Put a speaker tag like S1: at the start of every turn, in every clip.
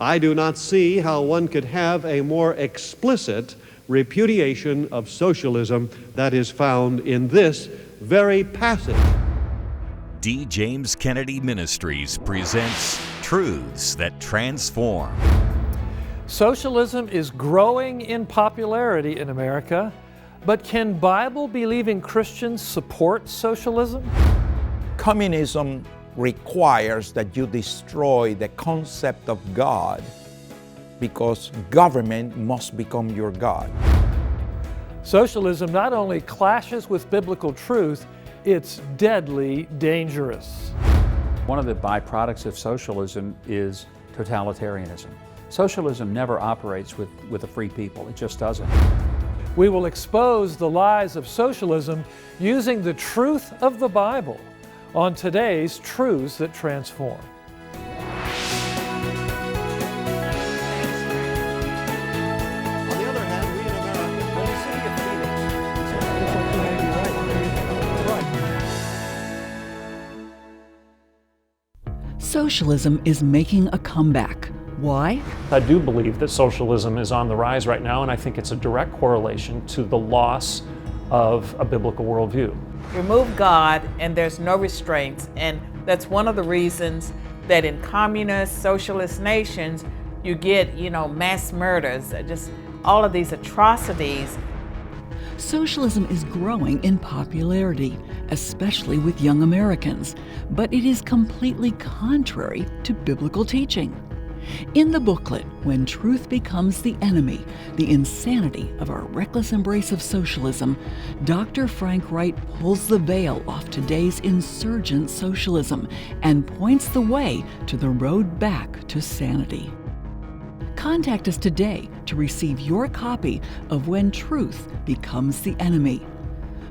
S1: I do not see how one could have a more explicit repudiation of socialism that is found in this very passage.
S2: D. James Kennedy Ministries presents Truths That Transform.
S3: Socialism is growing in popularity in America, but can Bible-believing Christians support socialism?
S4: Communism requires that you destroy the concept of God because government must become your God.
S3: Socialism not only clashes with biblical truth, it's deadly dangerous.
S5: One of the byproducts of socialism is totalitarianism. Socialism never operates with a free people. It just doesn't.
S3: We will expose the lies of socialism using the truth of the Bible on today's Truths That Transform.
S6: Socialism is making a comeback. Why?
S7: I do believe that socialism is on the rise right now, and I think it's a direct correlation to the loss of a biblical worldview.
S8: Remove God and there's no restraints, and that's one of the reasons that in communist, socialist nations you get, mass murders, just all of these atrocities.
S6: Socialism is growing in popularity, especially with young Americans, but it is completely contrary to biblical teaching. In the booklet, When Truth Becomes the Enemy, the insanity of our reckless embrace of socialism, Dr. Frank Wright pulls the veil off today's insurgent socialism and points the way to the road back to sanity. Contact us today to receive your copy of When Truth Becomes the Enemy.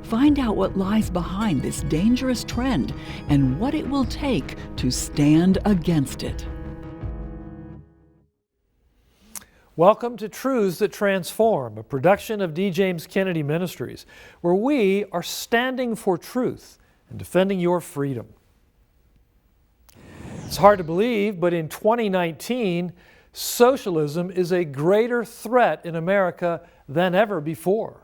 S6: Find out what lies behind this dangerous trend and what it will take to stand against it.
S3: Welcome to Truths That Transform, a production of D. James Kennedy Ministries, where we are standing for truth and defending your freedom. It's hard to believe, but in 2019, socialism is a greater threat in America than ever before.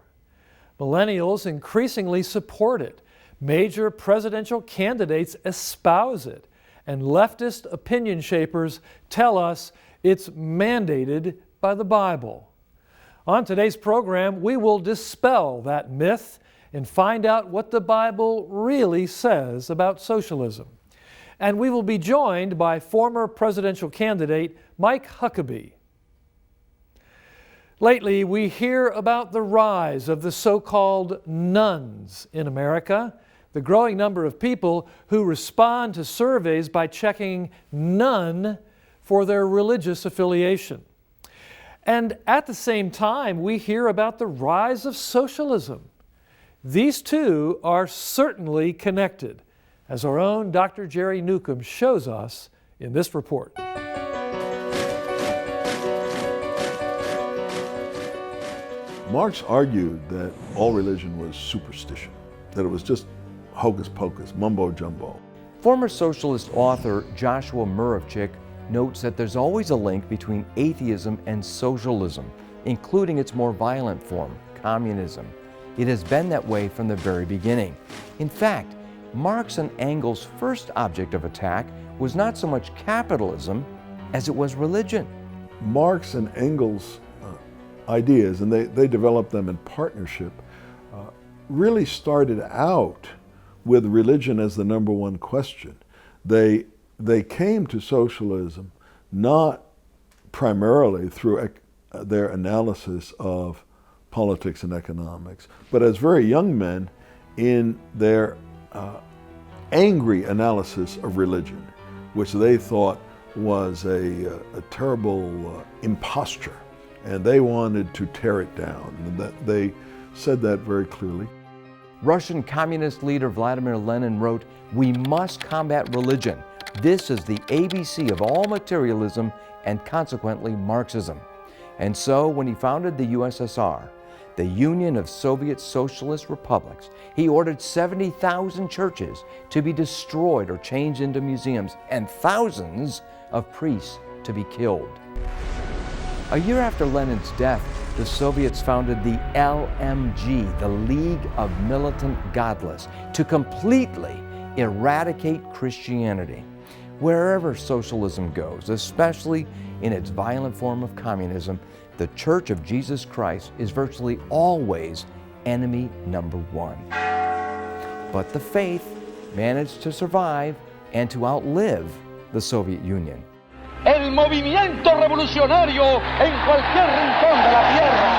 S3: Millennials increasingly support it. Major presidential candidates espouse it, and leftist opinion shapers tell us it's mandated by the Bible. On today's program, we will dispel that myth and find out what the Bible really says about socialism. And we will be joined by former presidential candidate Mike Huckabee. Lately, we hear about the rise of the so-called nones in America, the growing number of people who respond to surveys by checking none for their religious affiliation. And at the same time, we hear about the rise of socialism. These two are certainly connected, as our own Dr. Jerry Newcomb shows us in this report.
S9: Marx argued that all religion was superstition, that it was just hocus pocus, mumbo jumbo.
S10: Former socialist author Joshua Muravchik notes that there's always a link between atheism and socialism, including its more violent form, communism. It has been that way from the very beginning. In fact, Marx and Engels' first object of attack was not so much capitalism as it was religion.
S9: Marx and Engels' ideas, and they developed them in partnership, really started out with religion as the number one question. They came to socialism not primarily through their analysis of politics and economics, but as very young men in their angry analysis of religion, which they thought was a terrible imposture, and they wanted to tear it down. And they said that very clearly.
S10: Russian communist leader Vladimir Lenin wrote, "We must combat religion. This is the ABC of all materialism and consequently Marxism." And so when he founded the USSR, the Union of Soviet Socialist Republics, he ordered 70,000 churches to be destroyed or changed into museums and thousands of priests to be killed. A year after Lenin's death, the Soviets founded the LMG, the League of Militant Godless, to completely eradicate Christianity. Wherever socialism goes, especially in its violent form of communism, the Church of Jesus Christ is virtually always enemy number one. But the faith managed to survive and to outlive the Soviet Union.
S11: El movimiento revolucionario en cualquier rincón de la tierra.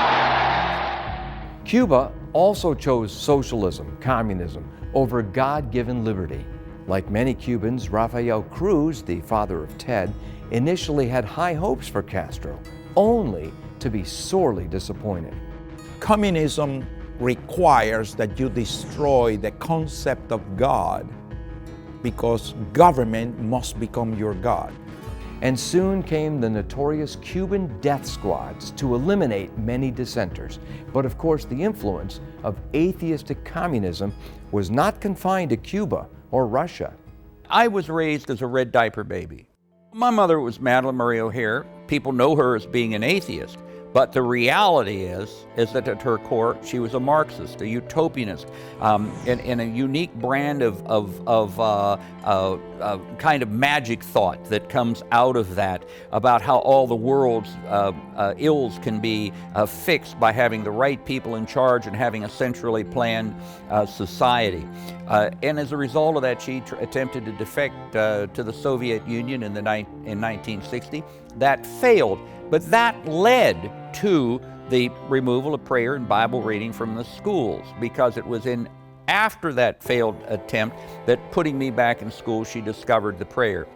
S10: Cuba also chose socialism, communism, over God-given liberty. Like many Cubans, Rafael Cruz, the father of Ted, initially had high hopes for Castro, only to be sorely disappointed.
S4: Communism requires that you destroy the concept of God because government must become your God.
S10: And soon came the notorious Cuban death squads to eliminate many dissenters. But of course, the influence of atheistic communism was not confined to Cuba or Russia.
S12: I was raised as a red diaper baby. My mother was Madeline Murray O'Hare. People know her as being an atheist. But the reality is that at her core, she was a Marxist, a utopianist, and a unique brand of kind of magic thought that comes out of that about how all the world's ills can be fixed by having the right people in charge and having a centrally planned society. And as a result of that, she attempted to defect to the Soviet Union in 1960. That failed. But that led to the removal of prayer and Bible reading from the schools, because it was after that failed attempt that putting me back in school, she discovered the prayer.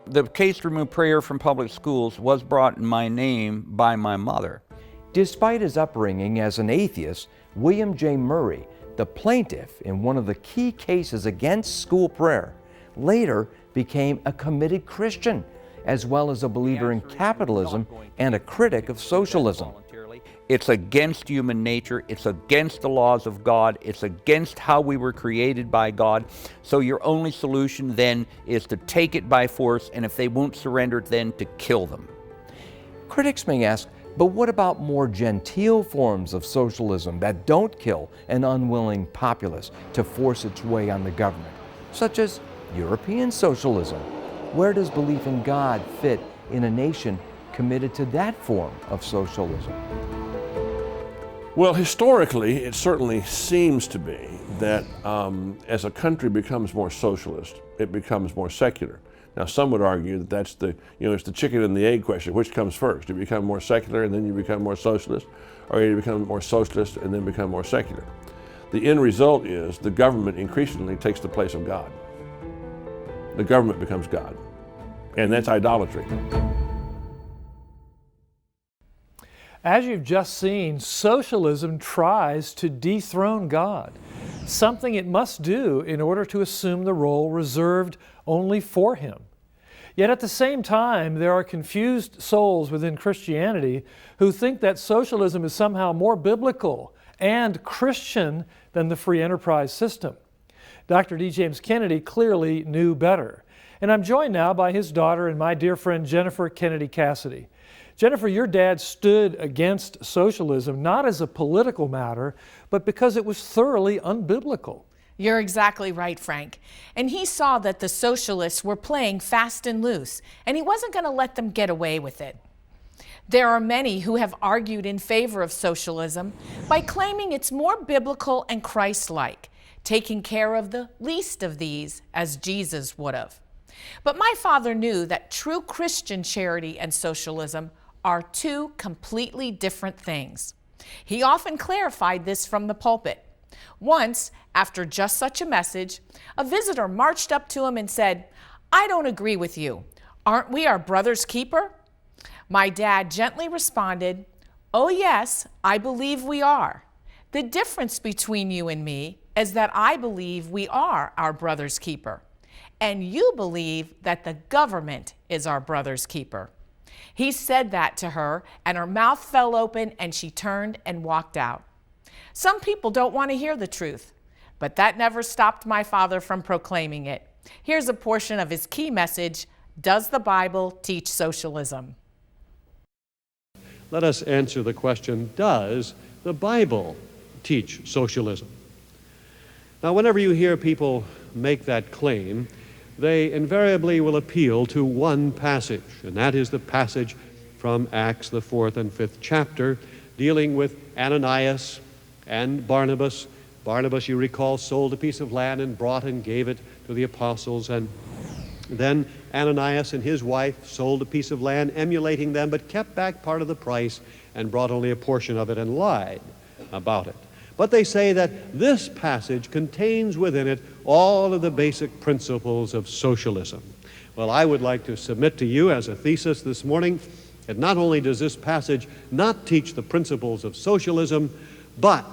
S12: The case to remove prayer from public schools was brought in my name by my mother.
S10: Despite his upbringing as an atheist, William J. Murray, the plaintiff in one of the key cases against school prayer, later became a committed Christian, as well as a believer in capitalism and a critic of socialism.
S12: It's against human nature, it's against the laws of God, it's against how we were created by God. So your only solution then is to take it by force, and if they won't surrender, then to kill them.
S10: Critics may ask, but what about more genteel forms of socialism that don't kill an unwilling populace to force its way on the government, such as European socialism? Where does belief in God fit in a nation committed to that form of socialism?
S13: Well, historically, it certainly seems to be that as a country becomes more socialist, it becomes more secular. Now, some would argue that that's it's the chicken and the egg question. Which comes first? You become more secular and then you become more socialist, or you become more socialist and then become more secular. The end result is the government increasingly takes the place of God. The government becomes God, and that's idolatry.
S3: As you've just seen, socialism tries to dethrone God, something it must do in order to assume the role reserved only for Him. Yet at the same time, there are confused souls within Christianity who think that socialism is somehow more biblical and Christian than the free enterprise system. Dr. D. James Kennedy clearly knew better. And I'm joined now by his daughter and my dear friend Jennifer Kennedy Cassidy. Jennifer, your dad stood against socialism not as a political matter, but because it was thoroughly unbiblical.
S14: You're exactly right, Frank. And he saw that the socialists were playing fast and loose, and he wasn't going to let them get away with it. There are many who have argued in favor of socialism by claiming it's more biblical and Christ-like, taking care of the least of these as Jesus would have. But my father knew that true Christian charity and socialism are two completely different things. He often clarified this from the pulpit. Once, after just such a message, a visitor marched up to him and said, "I don't agree with you. Aren't we our brother's keeper?" My dad gently responded, "Oh yes, I believe we are. The difference between you and me is that I believe we are our brother's keeper, and you believe that the government is our brother's keeper." He said that to her, and her mouth fell open, and she turned and walked out. Some people don't want to hear the truth, but that never stopped my father from proclaiming it. Here's a portion of his key message, Does the Bible teach socialism?
S1: Let us answer the question, does the Bible teach socialism? Now, whenever you hear people make that claim, they invariably will appeal to one passage, and that is the passage from Acts, the 4th and 5th chapter, dealing with Ananias and Barnabas. Barnabas, you recall, sold a piece of land and brought and gave it to the apostles, and then Ananias and his wife sold a piece of land, emulating them, but kept back part of the price and brought only a portion of it and lied about it. But they say that this passage contains within it all of the basic principles of socialism. Well, I would like to submit to you as a thesis this morning that not only does this passage not teach the principles of socialism, but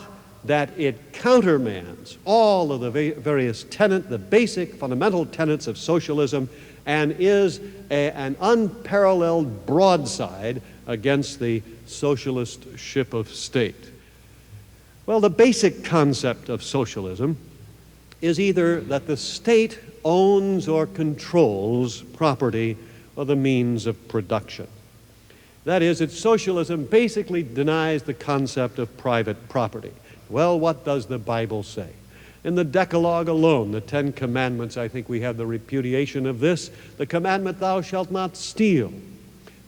S1: that it countermands all of the various the basic fundamental tenets of socialism, and is an unparalleled broadside against the socialist ship of state. Well, the basic concept of socialism is either that the state owns or controls property or the means of production. That is, socialism basically denies the concept of private property. Well, what does the Bible say? In the Decalogue alone, the 10 Commandments, I think we have the repudiation of this. The commandment, thou shalt not steal,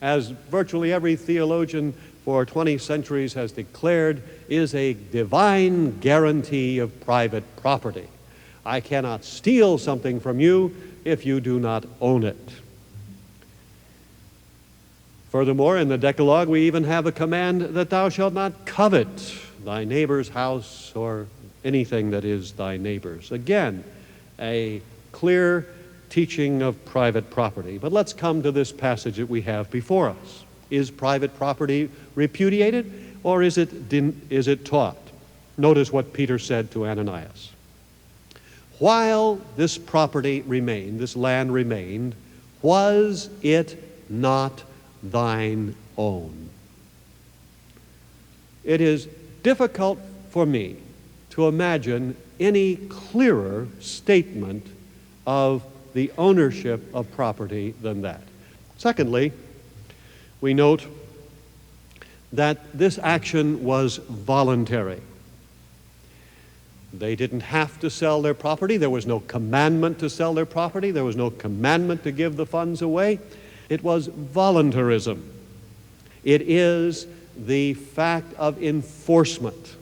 S1: as virtually every theologian for 20 centuries has declared, is a divine guarantee of private property. I cannot steal something from you if you do not own it. Furthermore, in the Decalogue, we even have a command that thou shalt not covet thy neighbor's house or anything that is thy neighbor's. Again, a clear teaching of private property. But let's come to this passage that we have before us. Is private property repudiated, or is it taught? Notice what Peter said to Ananias. While this property remained, this land remained, was it not thine own? It is difficult for me to imagine any clearer statement of the ownership of property than that. Secondly, we note that this action was voluntary. They didn't have to sell their property. There was no commandment to sell their property. There was no commandment to give the funds away. It was voluntarism. It is the fact of enforcement.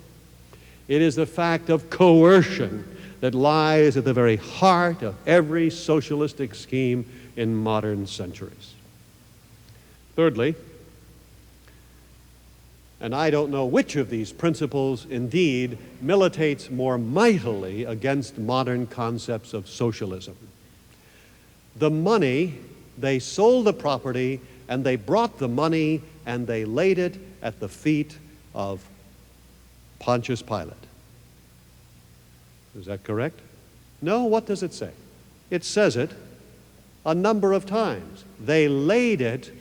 S1: It is the fact of coercion that lies at the very heart of every socialistic scheme in modern centuries. Thirdly, and I don't know which of these principles indeed militates more mightily against modern concepts of socialism. The money, they sold the property, and they brought the money and they laid it at the feet of Pontius Pilate. Is that correct? No, what does it say? It says it a number of times. They laid it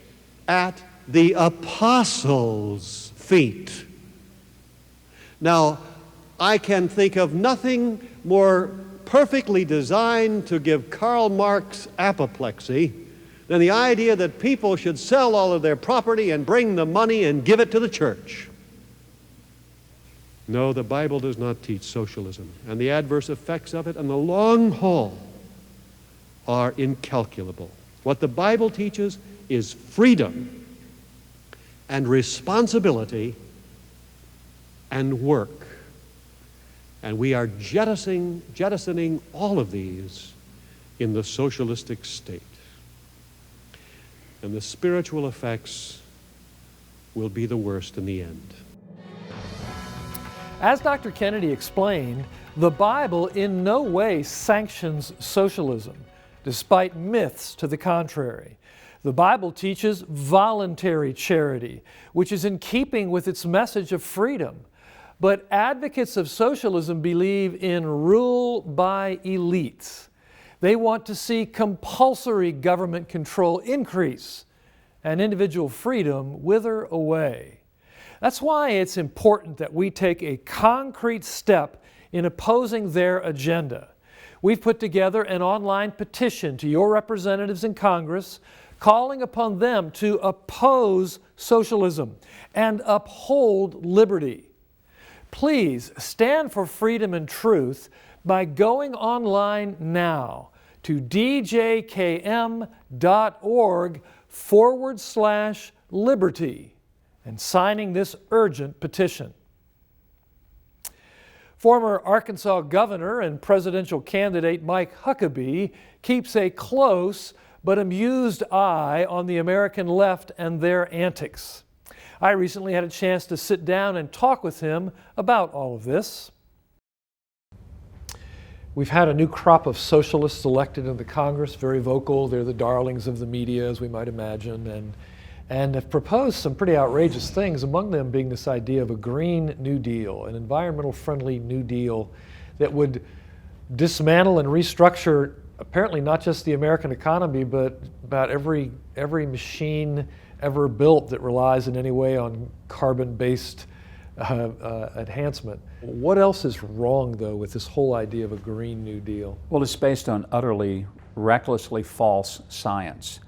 S1: at the apostles' feet. Now, I can think of nothing more perfectly designed to give Karl Marx apoplexy than the idea that people should sell all of their property and bring the money and give it to the church. No, the Bible does not teach socialism, and the adverse effects of it in the long haul are incalculable. What the Bible teaches is freedom and responsibility and work. And we are jettisoning all of these in the socialistic state. And the spiritual effects will be the worst in the end.
S3: As Dr. Kennedy explained, the Bible in no way sanctions socialism, despite myths to the contrary. The Bible teaches voluntary charity, which is in keeping with its message of freedom. But advocates of socialism believe in rule by elites. They want to see compulsory government control increase and individual freedom wither away. That's why it's important that we take a concrete step in opposing their agenda. We've put together an online petition to your representatives in Congress calling upon them to oppose socialism and uphold liberty. Please stand for freedom and truth by going online now to djkm.org/liberty and signing this urgent petition. Former Arkansas governor and presidential candidate Mike Huckabee keeps a close but amused eye on the American left and their antics. I recently had a chance to sit down and talk with him about all of this. We've had a new crop of socialists elected into Congress, very vocal. They're the darlings of the media, as we might imagine, and have proposed some pretty outrageous things, among them being this idea of a Green New Deal, an environmental-friendly New Deal that would dismantle and restructure apparently not just the American economy, but about every machine ever built that relies in any way on carbon-based enhancement. What else is wrong, though, with this whole idea of a Green New Deal?
S5: Well, it's based on utterly, recklessly false science.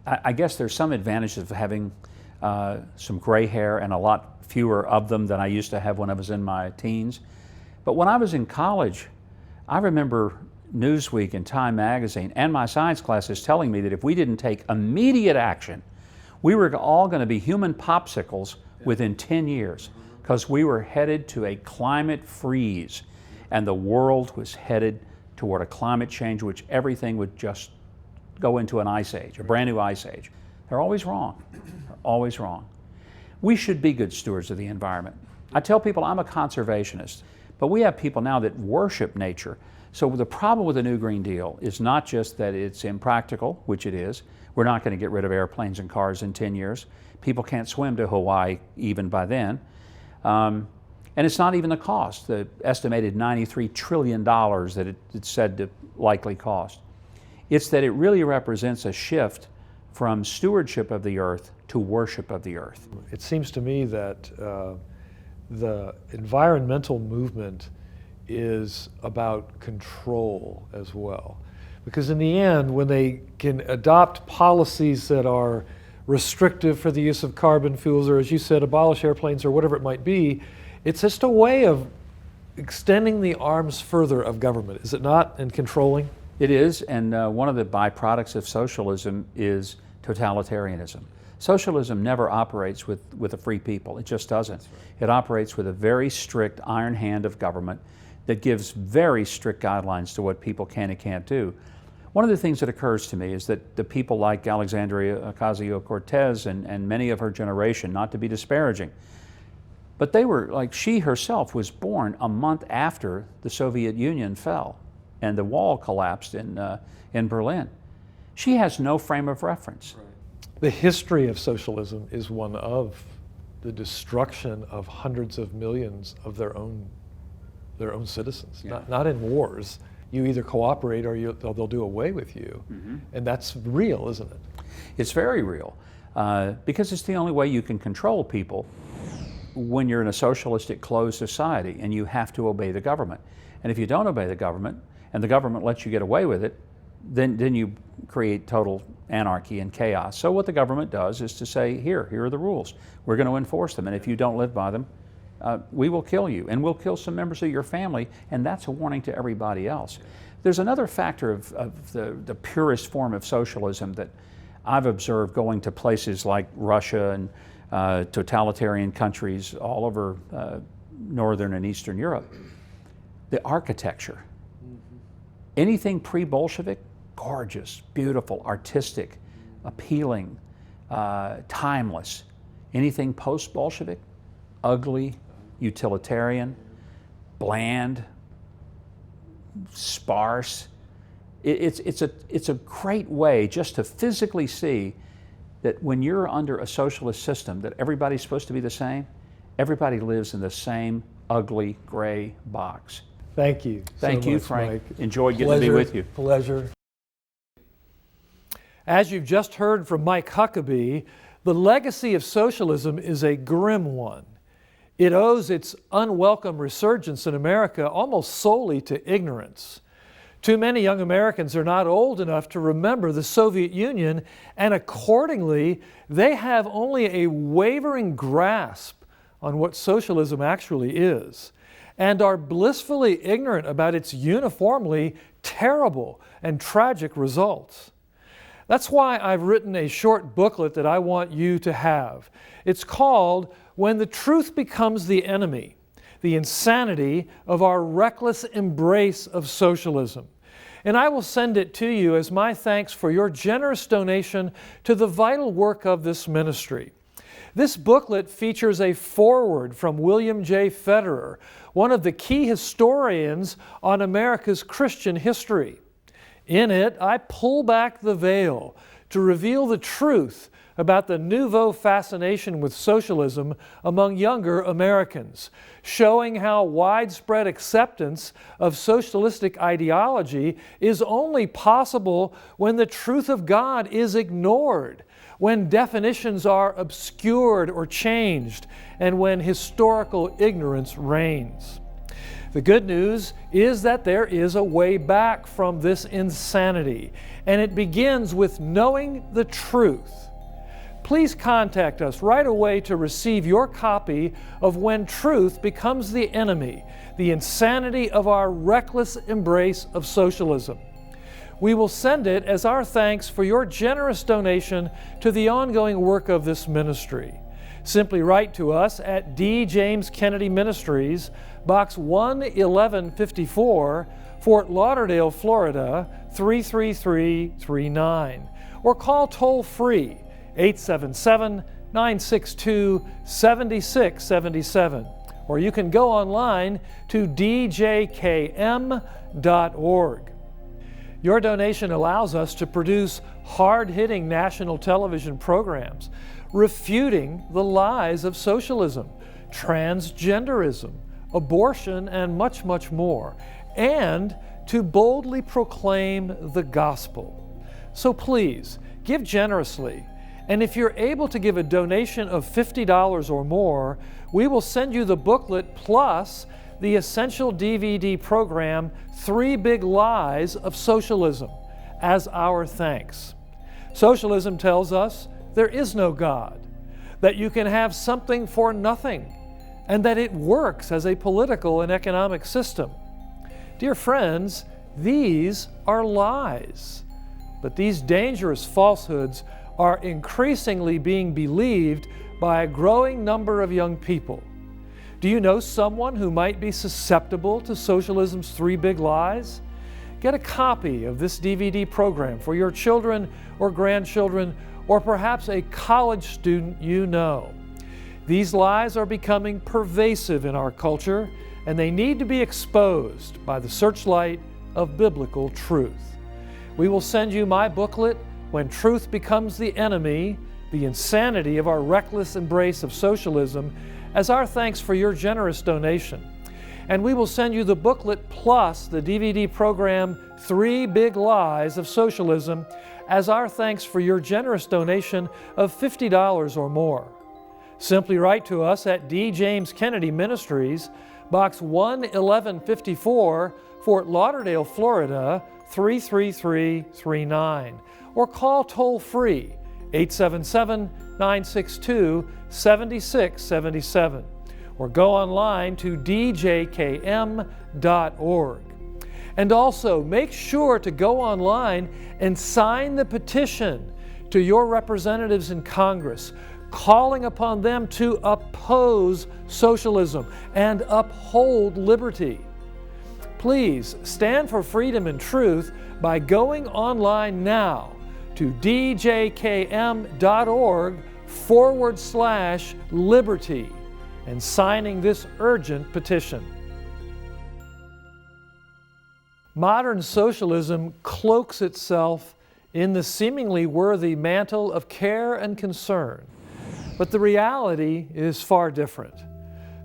S5: I guess there's some advantages of having some gray hair and a lot fewer of them than I used to have when I was in my teens. But when I was in college, I remember Newsweek and Time Magazine and my science classes telling me that if we didn't take immediate action, we were all going to be human popsicles within 10 years, because we were headed to a climate freeze, and the world was headed toward a climate change which everything would just go into an ice age, a brand new ice age. They're always wrong. They're always wrong. We should be good stewards of the environment. I tell people I'm a conservationist, but we have people now that worship nature. So the problem with the new Green Deal is not just that it's impractical, which it is. We're not going to get rid of airplanes and cars in 10 years. People can't swim to Hawaii even by then. And it's not even the cost, the estimated $93 trillion that it's said to likely cost. It's that it really represents a shift from stewardship of the earth to worship of the earth.
S3: It seems to me that the environmental movement is about control as well. Because in the end, when they can adopt policies that are restrictive for the use of carbon fuels, or as you said, abolish airplanes or whatever it might be, it's just a way of extending the arms further of government, is it not, and controlling?
S5: It is, and one of the byproducts of socialism is totalitarianism. Socialism never operates with a free people. It just doesn't. It operates with a very strict iron hand of government that gives very strict guidelines to what people can and can't do. One of the things that occurs to me is that the people like Alexandria Ocasio-Cortez and many of her generation, not to be disparaging, but they were like, she herself was born a month after the Soviet Union fell and the wall collapsed in Berlin. She has no frame of reference.
S3: Right. The history of socialism is one of the destruction of hundreds of millions of their own citizens,
S5: Yeah.
S3: not in wars. You either cooperate or they'll do away with you. Mm-hmm. And that's real, isn't it?
S5: It's very real, because it's the only way you can control people when you're in a socialistic closed society and you have to obey the government. And if you don't obey the government and the government lets you get away with it, then you create total anarchy and chaos. So what the government does is to say, here are the rules. We're going to enforce them, and if you don't live by them, we will kill you, and we'll kill some members of your family, and that's a warning to everybody else. There's another factor of the purest form of socialism that I've observed going to places like Russia and totalitarian countries all over Northern and Eastern Europe. The architecture. Anything pre-Bolshevik, gorgeous, beautiful, artistic, appealing, timeless. Anything post-Bolshevik, ugly, utilitarian, bland, sparse. It's a great way just to physically see that when you're under a socialist system that everybody's supposed to be the same, everybody lives in the same ugly gray box.
S3: Thank you.
S5: Thank you, Frank.
S3: Mike.
S5: Enjoyed getting to be with you.
S3: Pleasure. As you've just heard from Mike Huckabee, the legacy of socialism is a grim one. It owes its unwelcome resurgence in America almost solely to ignorance. Too many young Americans are not old enough to remember the Soviet Union, and accordingly, they have only a wavering grasp on what socialism actually is, and are blissfully ignorant about its uniformly terrible and tragic results. That's why I've written a short booklet that I want you to have. It's called When the Truth Becomes the Enemy: The Insanity of Our Reckless Embrace of Socialism. And I will send it to you as my thanks for your generous donation to the vital work of this ministry. This booklet features a foreword from William J. Federer, one of the key historians on America's Christian history. In it, I pull back the veil to reveal the truth about the nouveau fascination with socialism among younger Americans, showing how widespread acceptance of socialistic ideology is only possible when the truth of God is ignored, when definitions are obscured or changed, and when historical ignorance reigns. The good news is that there is a way back from this insanity, and it begins with knowing the truth. Please contact us right away to receive your copy of When Truth Becomes the Enemy: The Insanity of Our Reckless Embrace of Socialism. We will send it as our thanks for your generous donation to the ongoing work of this ministry. Simply write to us at D. James Kennedy Ministries, Box 11154, Fort Lauderdale, Florida 33339, or call toll-free 877-962-7677, or you can go online to djkm.org. Your donation allows us to produce hard-hitting national television programs refuting the lies of socialism, transgenderism, abortion, and much, much more, and to boldly proclaim the gospel. So please, give generously, and if you're able to give a donation of $50 or more, we will send you the booklet plus the essential DVD program, 3 Big Lies of Socialism, as our thanks. Socialism tells us there is no God, that you can have something for nothing, and that it works as a political and economic system. Dear friends, these are lies. But these dangerous falsehoods are increasingly being believed by a growing number of young people. Do you know someone who might be susceptible to socialism's 3 Big Lies? Get a copy of this DVD program for your children or grandchildren, or perhaps a college student you know. These lies are becoming pervasive in our culture, and they need to be exposed by the searchlight of biblical truth. We will send you my booklet, When Truth Becomes the Enemy: The Insanity of Our Reckless Embrace of Socialism, as our thanks for your generous donation. And we will send you the booklet plus the DVD program, 3 Big Lies of Socialism, as our thanks for your generous donation of $50 or more. Simply write to us at D. James Kennedy Ministries, Box 11154, Fort Lauderdale, Florida 33339, or call toll-free 877-962-7677, or go online to djkm.org. And also, make sure to go online and sign the petition to your representatives in Congress, calling upon them to oppose socialism and uphold liberty. Please stand for freedom and truth by going online now to djkm.org/liberty and signing this urgent petition. Modern socialism cloaks itself in the seemingly worthy mantle of care and concern, but the reality is far different.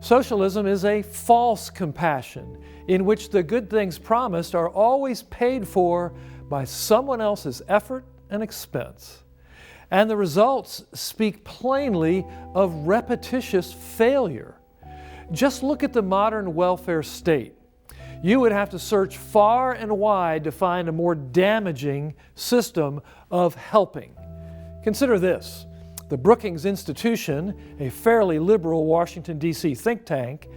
S3: Socialism is a false compassion in which the good things promised are always paid for by someone else's effort and expense. And the results speak plainly of repetitious failure. Just look at the modern welfare state. You would have to search far and wide to find a more damaging system of helping. Consider this. The Brookings Institution, a fairly liberal Washington, D.C. think tank,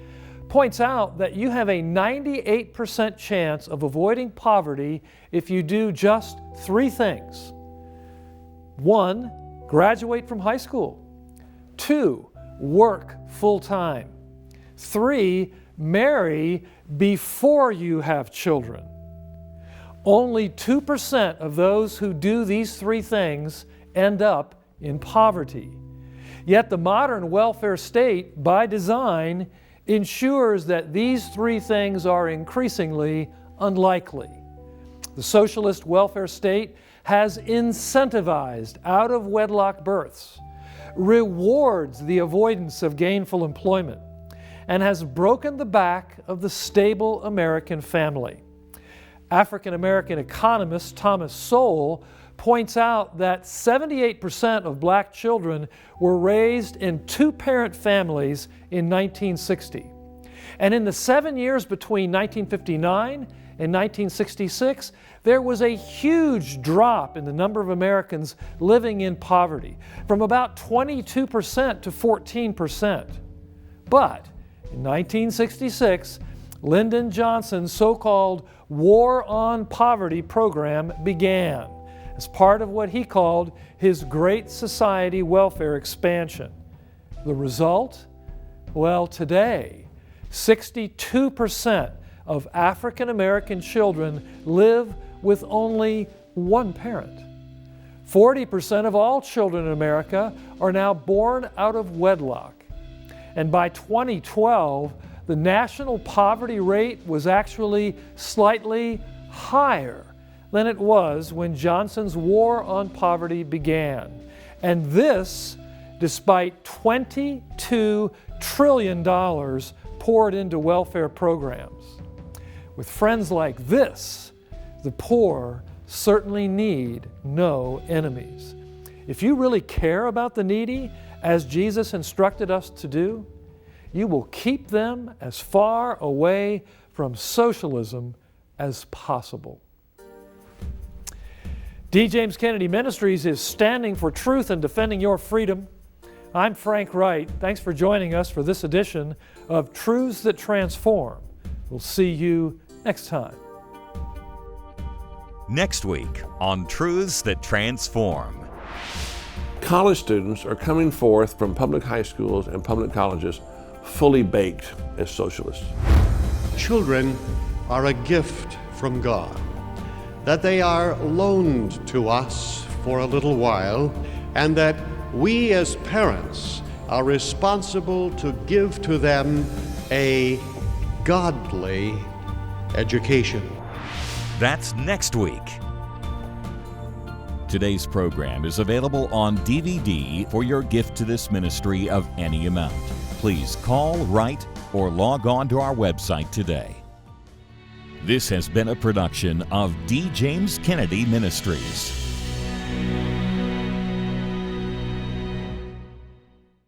S3: points out that you have a 98% chance of avoiding poverty if you do just 3 things. 1, graduate from high school. 2, work full-time. 3, marry before you have children. Only 2% of those who do these 3 things end up in poverty. Yet the modern welfare state, by design, ensures that these 3 things are increasingly unlikely. The socialist welfare state has incentivized out-of-wedlock births, rewards the avoidance of gainful employment, and has broken the back of the stable American family. African-American economist Thomas Sowell points out that 78% of black children were raised in 2-parent families in 1960. And in the 7 years between 1959 and 1966, there was a huge drop in the number of Americans living in poverty, from about 22% to 14%. But in 1966, Lyndon Johnson's so-called War on Poverty program began as part of what he called his Great Society welfare expansion. The result? Well, today, 62% of African American children live with only 1 parent. 40% of all children in America are now born out of wedlock. And by 2012, the national poverty rate was actually slightly higher than it was when Johnson's War on Poverty began. And this, despite $22 trillion poured into welfare programs. With friends like this, the poor certainly need no enemies. If you really care about the needy, as Jesus instructed us to do, you will keep them as far away from socialism as possible. D. James Kennedy Ministries is standing for truth and defending your freedom. I'm Frank Wright. Thanks for joining us for this edition of Truths That Transform. We'll see you next time.
S2: Next week on Truths That Transform.
S13: College students are coming forth from public high schools and public colleges fully baked as socialists.
S1: Children are a gift from God, that they are loaned to us for a little while, and that we as parents are responsible to give to them a godly education.
S2: That's next week. Today's program is available on DVD for your gift to this ministry of any amount. Please call, write, or log on to our website today. This has been a production of D. James Kennedy Ministries.